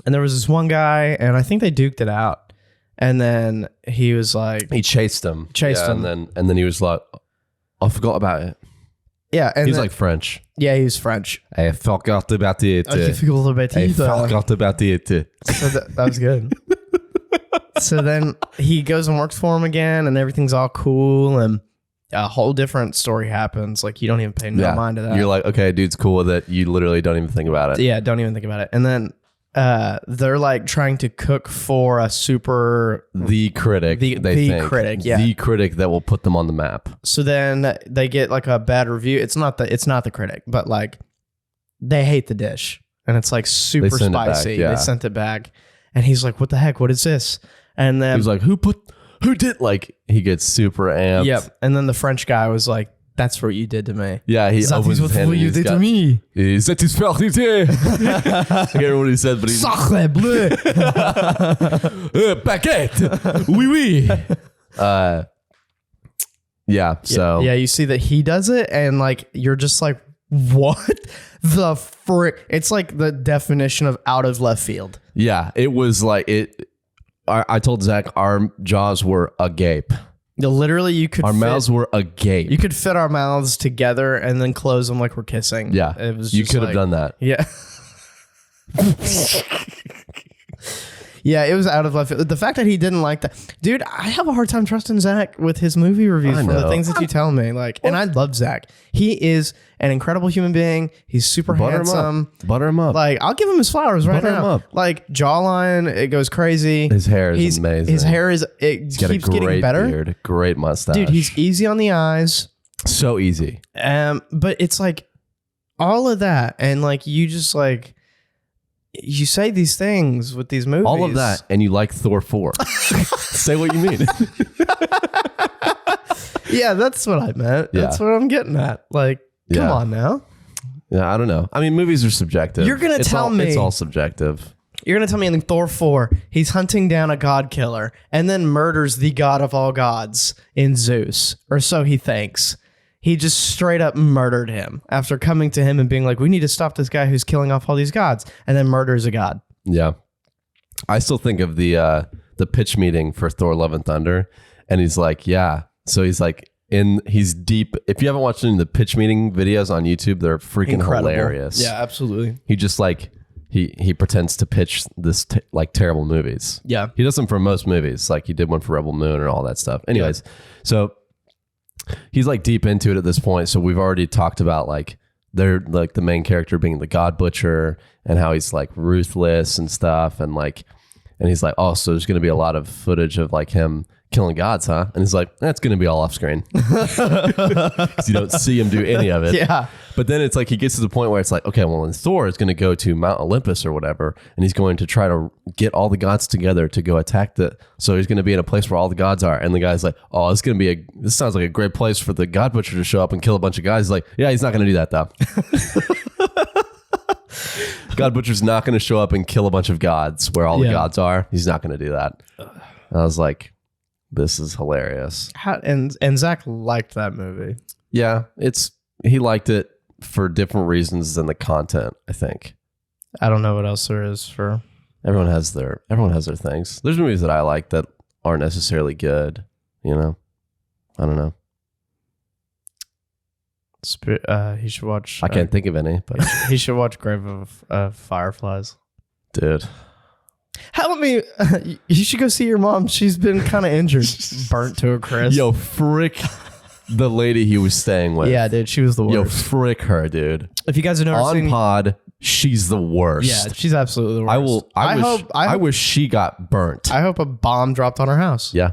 And there was this one guy, and I think they duked it out. And then he was like, he chased him, and then he was like, I forgot about it. Yeah, and he's like French. Yeah, he's French. I forgot about it. I forgot about it. So that was good. So then he goes and works for him again, and everything's all cool, and a whole different story happens. Like, you don't even pay no mind to that. You're like, okay, dude's cool with it. You literally don't even think about it. Yeah, don't even think about it. And then they're like trying to cook for a super the critic. the critic, yeah. The critic that will put them on the map. So then they get like a bad review. It's not the critic, but like they hate the dish, and it's like super send it back, spicy. yeah. They sent it back, and he's like, "What the heck? What is this?" And then He's like, who did, like, he gets super amped. Yep. And then the French guy was like, "That's what you did to me." Yeah, he That opens is his hand what and you he's did got, to me. Satisfactorité. I can't remember what he said, but he's Sacre bleu. baguette. Oui, oui. Yeah, so. Yeah, you see that he does it, and like you're just like, what the frick? It's like the definition of out of left field. Yeah, it was like it. I told Zach our jaws were agape. Literally, you could Our mouths were agape. You could fit our mouths together and then close them like we're kissing. Yeah, it was. You just could have like- done that. Yeah. Yeah, it was out of left field. The fact that he didn't like that, dude, I have a hard time trusting Zach with his movie reviews I for the know. things that you tell me. Like, and I love Zach. He is an incredible human being. He's super handsome. Butter him up. Like, I'll give him his flowers right Butter him now. up. Like, jawline, it goes crazy. His hair is amazing. His hair is He's got keeps a great getting better. beard, great mustache. Dude, he's easy on the eyes. so easy. But it's like all of that, and like you just like you say these things with these movies. All of that, and you like Thor 4. Say what you mean. Yeah, that's what I meant. Yeah. That's what I'm getting at. Like, come Yeah. on now. Yeah, I don't know. I mean, movies are subjective. You're gonna tell me- It's all subjective. You're gonna tell me in Thor 4, he's hunting down a god killer and then murders the god of all gods in Zeus, or so he thinks. He just straight up murdered him after coming to him and being like, "We need to stop this guy who's killing off all these gods," and then murders a god. Yeah. I still think of the pitch meeting for Thor Love and Thunder, and he's like, yeah. So he's like, he's deep. If you haven't watched any of the pitch meeting videos on YouTube, they're freaking hilarious. Yeah, absolutely. He just like, he pretends to pitch this like terrible movies. Yeah. He does them for most movies. Like he did one for Rebel Moon and all that stuff. Anyways, so he's like deep into it at this point. So we've already talked about like they're like the main character being the God Butcher and how he's like ruthless and stuff. And like, and he's like, oh, so there's going to be a lot of footage of like him killing gods, huh? And he's like, that's going to be all off screen. 'Cause you don't see him do any of it. Yeah. But then it's like he gets to the point where it's like, okay, well, then Thor is going to go to Mount Olympus or whatever, and he's going to try to get all the gods together to go attack so he's going to be in a place where all the gods are. And the guy's like, oh, this sounds like a great place for the God Butcher to show up and kill a bunch of guys. He's like, yeah, he's not going to do that though. God Butcher's not going to show up and kill a bunch of gods where all the gods are. He's not going to do that. And I was like, this is hilarious. And Zach liked that movie. Yeah, he liked it for different reasons than the content, I think. I don't know what else there is for. Everyone has their things. There's movies that I like that aren't necessarily good, you know? I don't know. He should watch. I can't think of any, but He should watch Grave of Fireflies. dude. Help me. You should go see your mom. She's been kind of injured. Burnt to a crisp. Yo, frick the lady he was staying with. Yeah, dude. She was the worst. Yo, frick her, dude. If you guys have never On seen... pod, she's the worst. Yeah, she's absolutely the worst. I wish she got burnt. I hope a bomb dropped on her house. Yeah.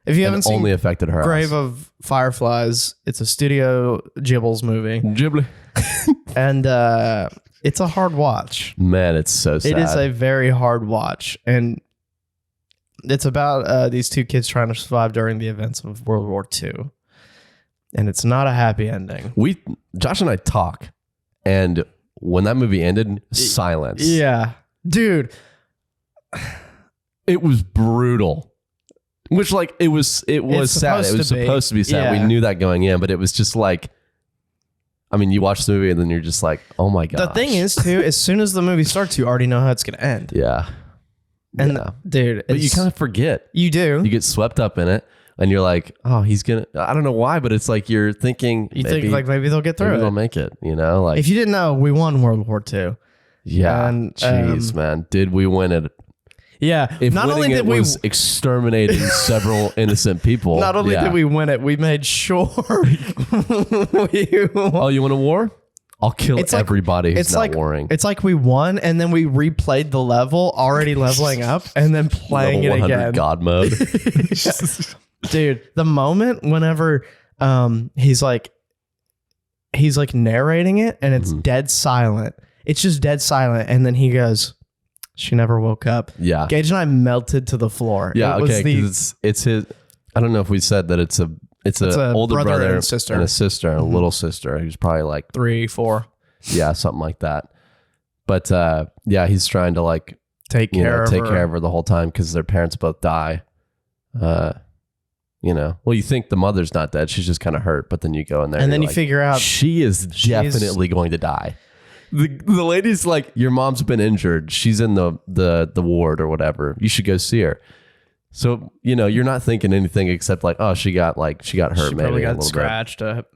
If you And haven't seen only affected her Grave house. of Fireflies, it's a Studio Ghibli movie. Ghibli. And it's a hard watch. Man, it's so sad. It is a very hard watch. And it's about these two kids trying to survive during the events of World War II. And it's not a happy ending. Josh and I talk, and when that movie ended, silence. Yeah. Dude. It was brutal. Which, like, it was sad. It was supposed to be sad. Yeah. We knew that going in, but it was just like, I mean, you watch the movie and then you're just like, oh my god. The thing is, too, as soon as the movie starts, you already know how it's going to end. Yeah. And yeah. dude, But you kind of forget. You do. You get swept up in it, and you're like, oh, he's gonna. I don't know why, but it's like you're thinking. Think like maybe they'll get through maybe it. they'll make it. You know, like If you didn't know, we won World War II. yeah. and, Jeez, man, did we win it? Yeah. If not only winning did it we was exterminating several innocent people. not only yeah. did we win it, we made sure we won. Oh, you want a war? I'll kill everybody who's not warring. It's like we won, and then we replayed the level, already leveling up, and then playing Level it 100 again. God mode. Dude, the moment whenever he's like narrating it, and it's dead silent. It's just dead silent, and then he goes, "She never woke up." Yeah. Gage and I melted to the floor. Yeah, It was okay. 'Cause it's his. I don't know if we said that it's a older brother and sister. and a sister and a little sister who's probably like 3, 4. Yeah, something like that. But yeah, he's trying to like Take care of her the whole time because their parents both die. Well, you think the mother's not dead; she's just kind of hurt. But then you go in there, and then you figure out she is definitely going to die. The lady's like, your mom's been injured. She's in the ward or whatever. You should go see her. So, you're not thinking anything except like, oh, she got hurt. she maybe probably a got little scratched bit. up.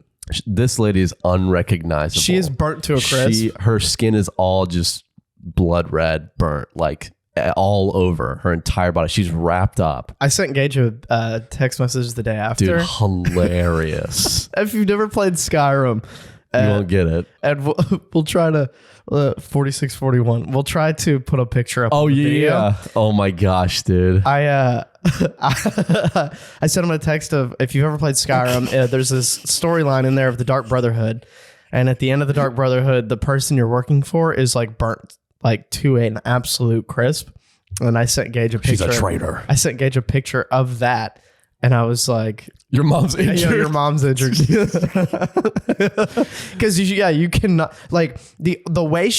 This lady is unrecognizable. She is burnt to a crisp. Her skin is all just blood red, burnt, like all over her entire body. She's wrapped up. I sent Gage a text message the day after. Dude, hilarious. If you've never played Skyrim, You won't get it. and we'll try to 4641. We'll try to put a picture up. Oh of the video. yeah. Oh my gosh, dude. I sent him a text of, if you've ever played Skyrim, there's this storyline in there of the Dark Brotherhood, and at the end of the Dark Brotherhood, the person you're working for is like burnt like to an absolute crisp. And I sent Gage a picture. She's a traitor. I sent Gage a picture of that, and I was like, Your mom's injured. your mom's injured. Because you cannot, like, the way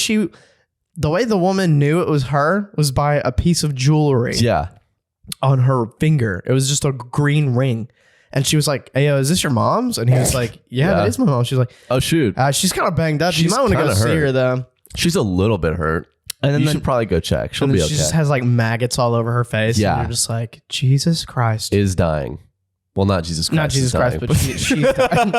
the woman knew it was her was by a piece of jewelry Yeah. on her finger. It was just a green ring, and she was like, "Hey, yo, is this your mom's?" And he was like, "Yeah, that is my mom." She's like, Oh shoot. "She's kind of banged up. You She's might want to go kinda see hurt. her though." She's a little bit hurt. And then you should probably go check. She'll be she okay. just has like maggots all over her face. Yeah. And you're just like, Jesus Christ. Is dying. Well, not Jesus Christ. Not Jesus Christ, but she's dying.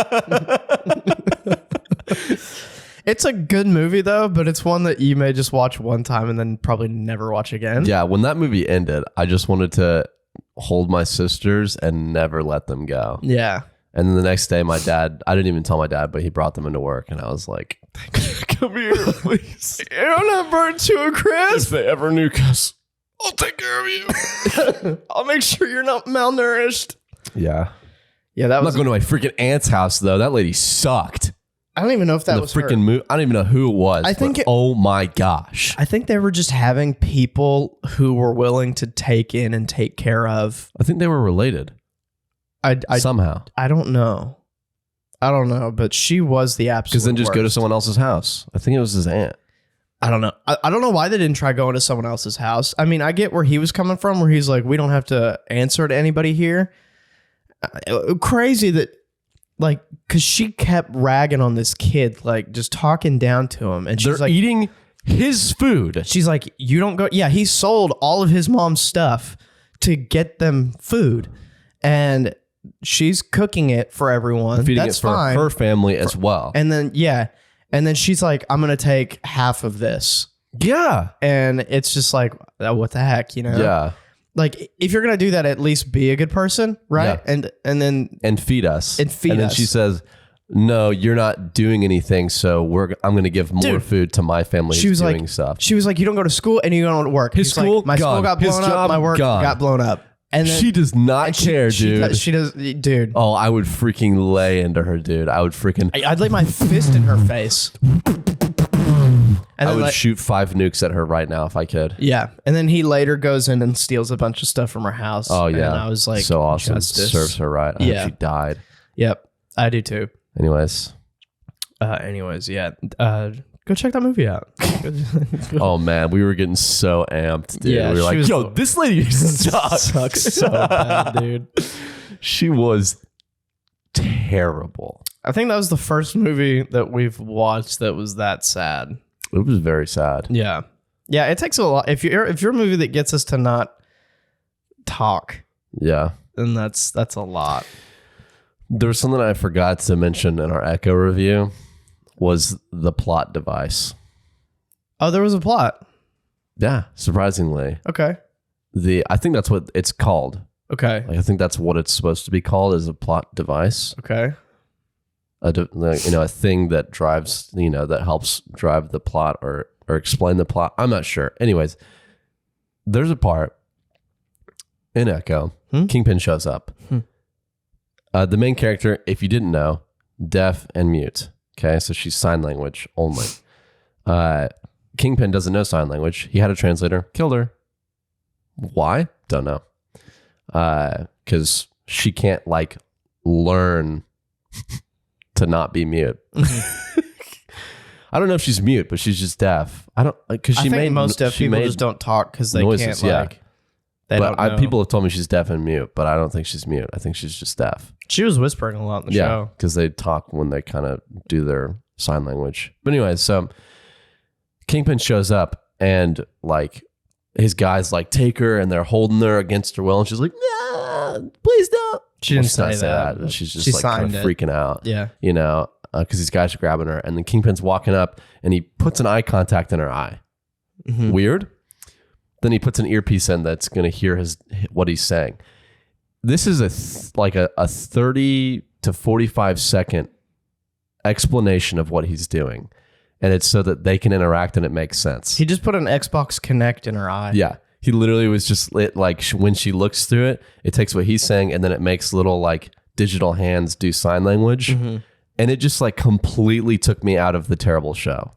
It's a good movie though, but it's one that you may just watch one time and then probably never watch again. Yeah, when that movie ended, I just wanted to hold my sisters and never let them go. Yeah. And then the next day, my dad, I didn't even tell my dad, but he brought them into work. And I was like, come here, please. You don't have burnt to a crisp. If they ever knew Gus, I'll take care of you. I'll make sure you're not malnourished. Yeah. Yeah, that I'm was. not going to my freaking aunt's house, though. That lady sucked. I don't even know if that The was her. freaking movie. I don't even know who it was. I think but oh my gosh. I think they were just having people who were willing to take in and take care of. I think they were related somehow. I don't know. But she was the absolute Because then just go to worst. someone else's house. I think it was his aunt. I don't know. I don't know why they didn't try going to someone else's house. I mean, I get where he was coming from, where he's like, we don't have to answer to anybody here. Crazy that, like, because she kept ragging on this kid, like, just talking down to him. And she's They're like, eating his food. she's like, you don't go. Yeah, he sold all of his mom's stuff to get them food. And she's cooking it for everyone. Feeding That's it for fine. her family as well. And then, yeah. And then she's like, I'm going to take half of this. Yeah. And it's just like, what the heck, you know? Yeah. Like, if you're going to do that, at least be a good person, right? Yeah. And then And feed us. And feed And then us. she says, no, you're not doing anything. So I'm going to give more Dude, food to my family she was doing like, stuff. She was like, you don't go to school and you don't go to work. His He's like, school, my school gone. got His blown up. job, My work gone. got blown up. And then, She does not and care, dude. She does, dude. Oh, I would freaking lay into her, dude. I would freaking... I'd lay my fist in her face. And I then, would like, shoot 5 nukes at her right now if I could. yeah. And then he later goes in and steals a bunch of stuff from her house. Oh, yeah. And I was like, so awesome. justice. Serves her right. I Yeah. hope she died. Yep. I do too. Anyways. Yeah. Go check that movie out. Oh, man. We were getting so amped, dude. Yeah, we were she like, was yo, the- this lady sucks. Sucks so bad, dude. She was terrible. I think that was the first movie that we've watched that was that sad. It was very sad. Yeah. Yeah, it takes a lot. If you're a movie that gets us to not talk, Yeah. then that's a lot. There was something I forgot to mention in our Echo review was the plot device. Oh, there was a plot. Yeah, surprisingly. Okay. I think that's what it's called. Okay. Like, I think that's what it's supposed to be called, is a plot device. Okay. a thing that drives, that helps drive the plot or explain the plot. I'm not sure. Anyways, there's a part in Echo. Kingpin shows up. The main character, if you didn't know, deaf and mute. Okay, so she's sign language only. Kingpin doesn't know sign language. He had a translator, killed her. Why? Don't know. Because she can't learn to not be mute. I don't know if she's mute, but she's just deaf. I think most deaf people just don't talk because they noises, can't They don't know. People have told me she's deaf and mute, but I don't think she's mute. I think she's just deaf. She was whispering a lot in the show. Because they talk when they kind of do their sign language. But anyway, so Kingpin shows up and his guys take her and they're holding her against her will, and she's like, "Nah, please don't." She didn't say that. She's just kind of freaking out. Yeah, because these guys are grabbing her, and then Kingpin's walking up and he puts an eye contact in her eye. Weird. Then he puts an earpiece in that's going to hear what he's saying. This is a 30 to 45 second explanation of what he's doing. And it's so that they can interact and it makes sense. He just put an Xbox Connect in her eye. Yeah. He literally was just when she looks through it, it takes what he's saying and then it makes little digital hands do sign language. And it just completely took me out of the terrible show,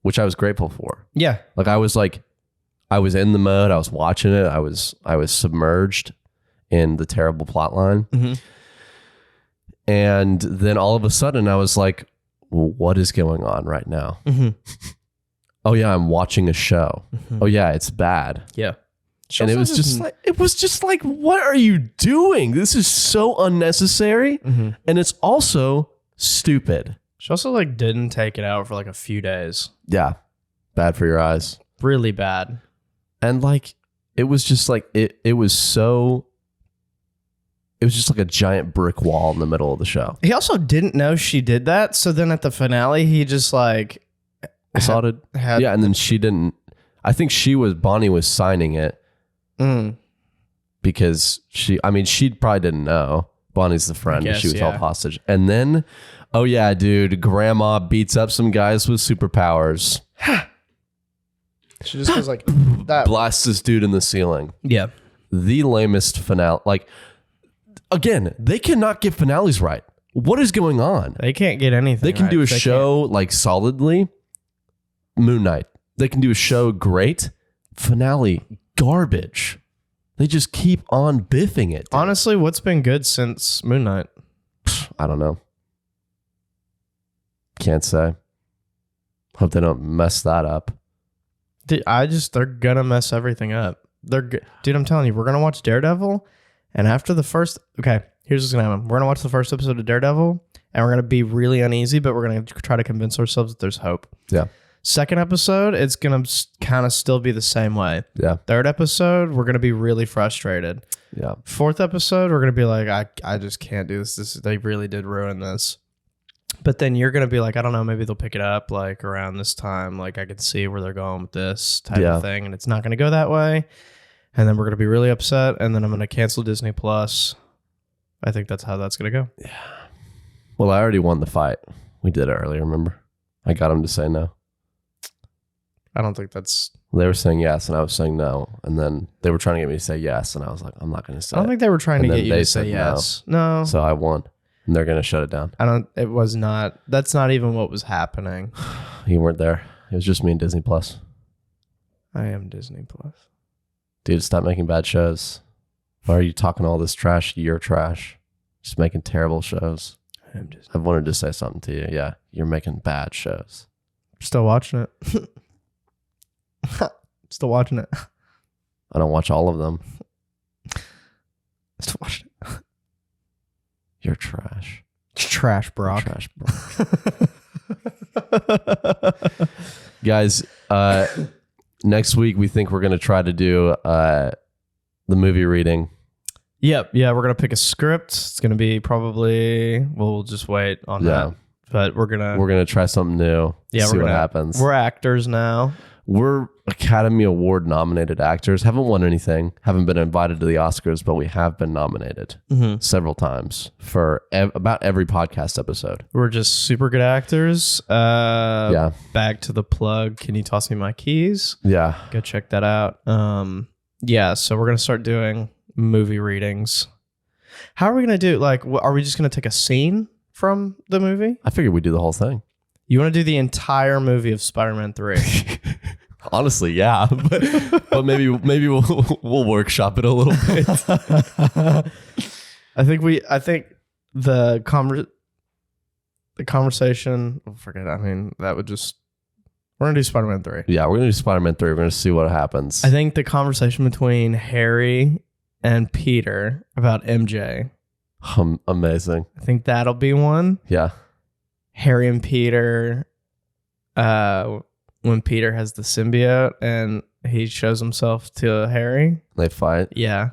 which I was grateful for. Yeah. I was in the mode. I was watching it. I was submerged in the terrible plot line. And then all of a sudden I was like, well, what is going on right now? Oh yeah, I'm watching a show. Oh yeah, it's bad. Yeah. And it was just like, what are you doing? This is so unnecessary. And it's also stupid. She also didn't take it out for a few days. Yeah. Bad for your eyes. Really bad. And it was just it was just like a giant brick wall in the middle of the show. He also didn't know she did that. So then at the finale, he just assaulted. Yeah. And then she didn't, I think Bonnie was signing it because she probably didn't know. Bonnie's the friend. She was held hostage. And then, oh yeah, dude, grandma beats up some guys with superpowers. She just goes that. Blasts this dude in the ceiling. Yeah. The lamest finale. Again, they cannot get finales right. What is going on? They can't get anything. They can do a show solidly. Moon Knight. They can do a show great. Finale garbage. They just keep on biffing it. Dude. Honestly, what's been good since Moon Knight? I don't know. Can't say. Hope they don't mess that up. They're gonna mess everything up. Dude, I'm telling you, we're gonna watch Daredevil, and after the first, here's what's gonna happen. We're gonna watch the first episode of Daredevil, and we're gonna be really uneasy, but we're gonna try to convince ourselves that there's hope. Yeah. Second episode, it's gonna kind of still be the same way. Yeah. Third episode, we're gonna be really frustrated. Yeah. Fourth episode, we're gonna be I just can't do this. They really did ruin this. But then you're going to be I don't know, maybe they'll pick it up around this time. I can see where they're going with this type of thing. And it's not going to go that way. And then we're going to be really upset. And then I'm going to cancel Disney Plus. I think that's how that's going to go. Yeah. Well, I already won the fight. We did it earlier, remember? I got them to say no. I don't think that's... They were saying yes, and I was saying no. And then they were trying to get me to say yes. And I was like, I'm not going to say I don't think they were trying to get you to say yes. No. So I won. And they're going to shut it down. It was not, that's not even what was happening. You weren't there. It was just me and Disney Plus. I am Disney Plus. Dude, stop making bad shows. Why are you talking all this trash? You're trash. Just making terrible shows. I am Disney. I've wanted to say something to you. Yeah, you're making bad shows. Still watching it. Still watching it. I don't watch all of them. Still watching it. You're trash. Trash, Brock. You're trash, Brock. Guys, next week we think we're going to try to do the movie reading. Yep. Yeah, we're going to pick a script. It's going to be probably, we'll just wait on that. But we're going to try something new. Yeah, see what happens. We're actors now. We're Academy Award nominated actors. Haven't won anything. Haven't been invited to the Oscars, but we have been nominated several times for about every podcast episode. We're just super good actors. Yeah. Back to the plug. Can you toss me my keys? Yeah. Go check that out. Yeah. So we're gonna start doing movie readings. How are we gonna do? Like, are we just gonna take a scene from the movie? I figured we'd do the whole thing. You want to do the entire movie of Spider-Man 3? Honestly, yeah, but maybe we'll workshop it a little bit. I think the conversation. Oh, forget it. I mean, that would just. We're gonna do Spider-Man 3. Yeah, we're gonna do Spider-Man 3. We're gonna see what happens. I think the conversation between Harry and Peter about MJ. Amazing. I think that'll be one. Yeah. Harry and Peter. When Peter has the symbiote and he shows himself to Harry. They fight. Yeah.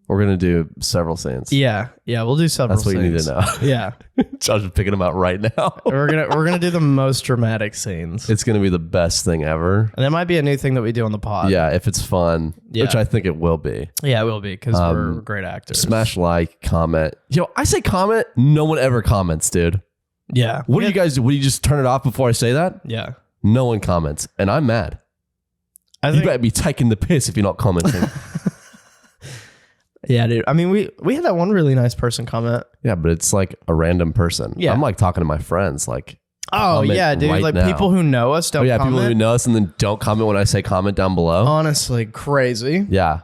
We're going to do several scenes. Yeah. Yeah. We'll do several scenes. That's what scenes. you need to know. Yeah. Josh is picking them out right now. We're gonna do the most dramatic scenes. It's going to be the best thing ever. And that might be a new thing that we do on the pod. Yeah. If it's fun, which I think it will be. Yeah, it will be because we're great actors. Smash like, comment. Yo, I say comment. No one ever comments, dude. Yeah. What do you guys do? Would you just turn it off before I say that? Yeah. No one comments. And I'm mad. You better be taking the piss if you're not commenting. Yeah, dude. I mean, we had that one really nice person comment. Yeah, but it's like a random person. Yeah. I'm like talking to my friends. Like, oh, yeah, dude. Right like now. people who know us don't comment. People who know us and then don't comment when I say comment down below. Honestly, crazy. Yeah.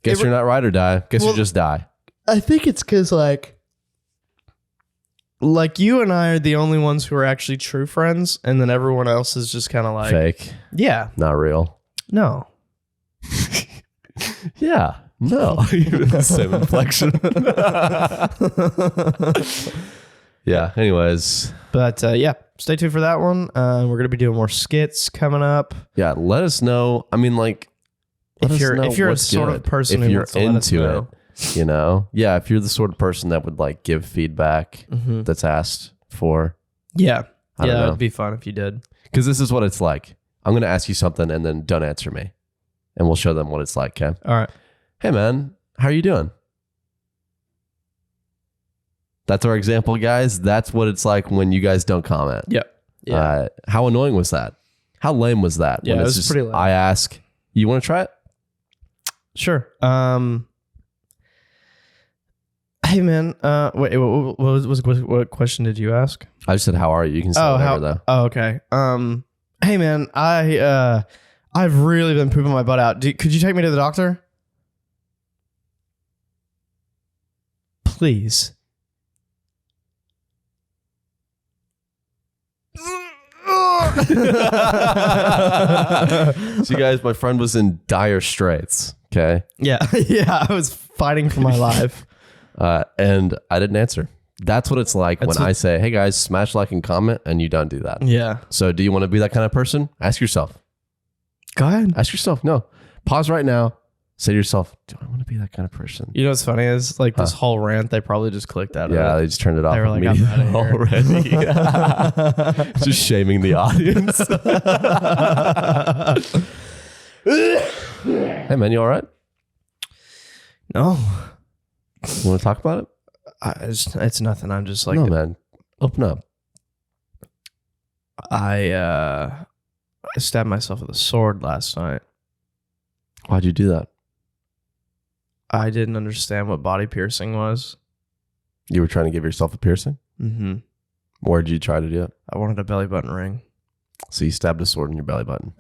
Guess you're not ride or die. Guess you just die. I think it's because like you and I are the only ones who are actually true friends, and then everyone else is just kind of like fake. Yeah. Not real. No. Yeah. No. The same inflection. Yeah. Anyways. But yeah, stay tuned for that one. We're going to be doing more skits coming up. Yeah. Let us know. I mean, like, if you're a sort of person who wants to let us know. You know, yeah, if you're the sort of person that would like give feedback that's asked for. Yeah. I don't know. It'd be fun if you did. Because this is what it's like. I'm going to ask you something and then don't answer me. And we'll show them what it's like, okay? All right. Hey, man, how are you doing? That's our example, guys. That's what it's like when you guys don't comment. Yep. Yeah. How annoying was that? How lame was that? Yeah, when it was pretty lame. I ask, you want to try it? Sure. Hey man, wait, what question did you ask? I just said, how are you? You can say whatever though. Oh, okay. Hey man, I've really been pooping my butt out. Could you take me to the doctor? Please. So guys, my friend was in dire straits. Okay. Yeah. Yeah. I was fighting for my life. And I didn't answer. That's what it's like when I say, hey guys, smash like and comment, and you don't do that. Yeah. So do you want to be that kind of person? Ask yourself. Go ahead. Ask yourself. No. Pause right now. Say to yourself, do I want to be that kind of person? You know what's funny is like this whole rant, they probably just clicked out of it. Yeah, they just turned it off. They were like, I'm out of already. Just shaming the audience. Hey man, you all right? No. You want to talk about it? It's nothing. I'm just like, no, man. Open up. I stabbed myself with a sword last night. Why'd you do that? I didn't understand what body piercing was. You were trying to give yourself a piercing? Mm-hmm. Where did you try to do it? I wanted a belly button ring. So you stabbed a sword in your belly button.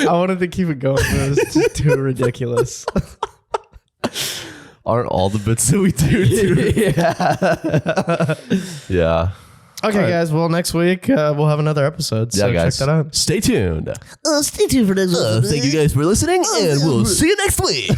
I wanted to keep it going, but it was just too ridiculous. Aren't all the bits that we do? Yeah. Yeah. Okay, right, guys. Well, next week we'll have another episode. So guys, check that out. Stay tuned. Stay tuned for next week. Thank you guys for listening, and we'll see you next week.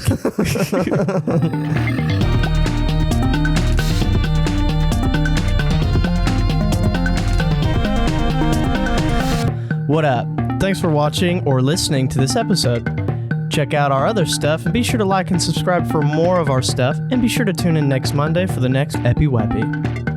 What up? Thanks for watching or listening to this episode. Check out our other stuff and be sure to like and subscribe for more of our stuff. And be sure to tune in next Monday for the next Epi Weppy.